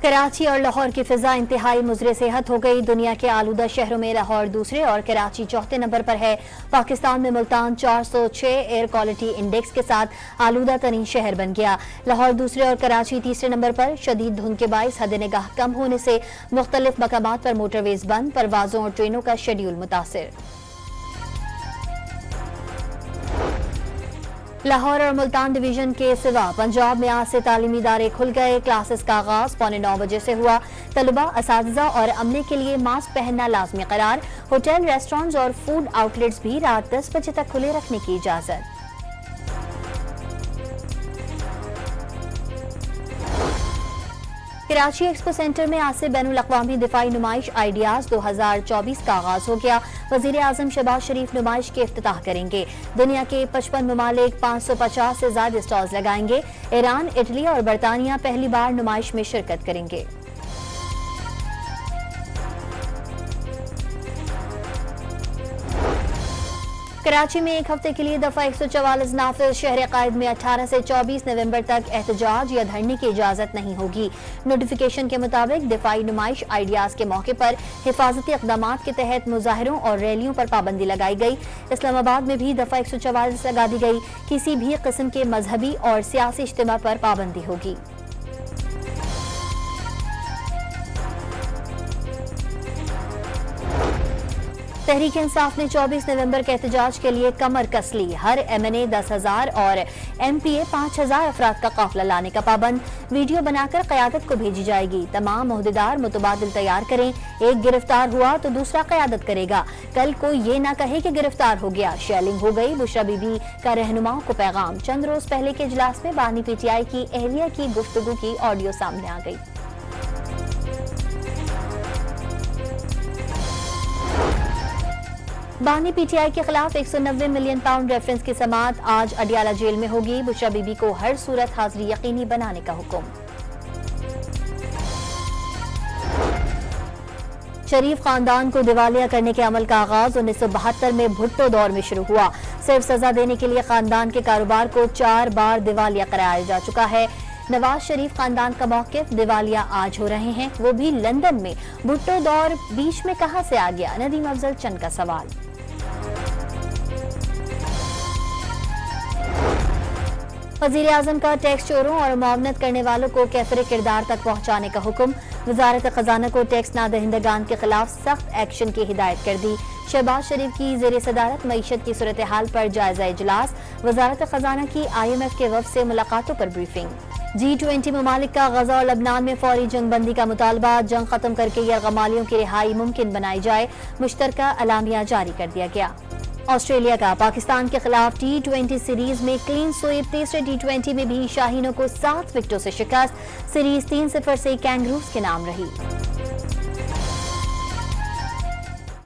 कराची और लाहौर की फिजा इंतहाई मुज़र सेहत हो गई। दुनिया के आलूदा शहरों में लाहौर दूसरे और कराची चौथे नंबर पर है। पाकिस्तान में मुल्तान 406 एयर क्वालिटी इंडेक्स के साथ आलूदा तरीन शहर बन गया। लाहौर दूसरे और कराची तीसरे नंबर पर। शदीद धुंध के बाइस हद निगाह कम होने से मुख्तलिफ मकामात पर मोटरवेज बंद, परवाजों और ट्रेनों का शेड्यूल मुतासिर। लाहौर और मुल्तान डिवीजन के सिवा पंजाब में आज से तालीमी इदारे खुल गए। क्लासेस का आगाज 8:45 बजे से हुआ। तलबा, असातिज़ा और अमले के लिए मास्क पहनना लाजमी करार। होटल, रेस्टोरेंट्स और फूड आउटलेट्स भी रात 10 बजे तक खुले रखने की इजाजत। कराची एक्सपो सेंटर में आज से बैनुल अक़वामी दिफाई नुमाइश आइडियाज 2024 का आगाज हो गया। वज़ीर आज़म शहबाज शरीफ नुमाइश के इफ्तिताह करेंगे। दुनिया के 55 ममालिक 550 से ज्यादा स्टॉल्स लगाएंगे। ईरान, इटली और बरतानिया पहली बार नुमाइश में शिरकत करेंगे। कराची में एक हफ्ते के लिए दफा 144 नाफिज। शहर कायद में 18 से 24 नवंबर तक एहतजाज या धरने की इजाजत नहीं होगी। नोटिफिकेशन के मुताबिक दिफाई नुमाइश आइडियाज के मौके पर हिफाजती इक़दामात के तहत मुजाहरों और रैलियों पर पाबंदी लगाई गई। इस्लामाबाद में भी दफा 144 लगा दी गई। किसी भी किस्म के मजहबी और सियासी इज्तिमा पर पाबंदी होगी। तहरीक इंसाफ ने 24 नवंबर के एहतजाज के लिए कमर कस ली। हर MNA 10,000 और MPA 5,000 अफराद का काफिला लाने का पाबंद। वीडियो बनाकर क़यादत को भेजी जाएगी। तमाम ओहदेदार मुतबादिल तैयार करें। एक गिरफ्तार हुआ तो दूसरा क़यादत करेगा। कल कोई ये ना कहे कि गिरफ्तार हो गया। शेलिंग हो गई। बुशरा बीबी का रहनुमाओं को पैगाम। चंद रोज पहले के इजलास में बानी PTI की एहलिया की गुफ्तगू की ऑडियो सामने आ गई। बानी PTI के खिलाफ 190 मिलियन पाउंड रेफरेंस की समाअत आज अडियाला जेल में होगी। बुशरा बीबी को हर सूरत हाजिरी यकीनी बनाने का हुक्म। शरीफ खानदान को दिवालिया करने के अमल का आगाज 1972 में भुट्टो दौर में शुरू हुआ। सिर्फ सजा देने के लिए खानदान के कारोबार को 4 बार दिवालिया कराया जा चुका है। नवाज शरीफ खानदान का मौक़िफ़ दिवालिया आज हो रहे हैं, वो भी लंदन में। भुट्टो दौर बीच में कहां से आ गया? नदीम अफजल चंद का सवाल। वज़ीर आज़म का टैक्स चोरों और मुआवनत करने वालों को कैफरे किरदार तक पहुंचाने का हुक्म। वज़ारत ख़ज़ाना को टैक्स नादहिंदगान के खिलाफ सख्त एक्शन की हिदायत कर दी। शहबाज शरीफ की ज़ेर सदारत मईशत की सूरत हाल पर जायजा इजलास। वज़ारत ख़ज़ाना की IMF के वफ़द से मुलाकातों पर ब्रीफिंग। G20 ममालिक का गजा और लबनान में फौरी जंग बंदी का मुतालबा। जंग खत्म करके यरगमालियों की रिहाई मुमकिन बनाई जाए। मुश्तरका अलामिया जारी कर दिया गया। ऑस्ट्रेलिया का पाकिस्तान के खिलाफ T20 सीरीज में क्लीन स्वीप। तीसरे T20 में भी शाहीनों को 7 विकेटों से शिकस्त। सीरीज 3-0 से कैंगरूज के नाम रही।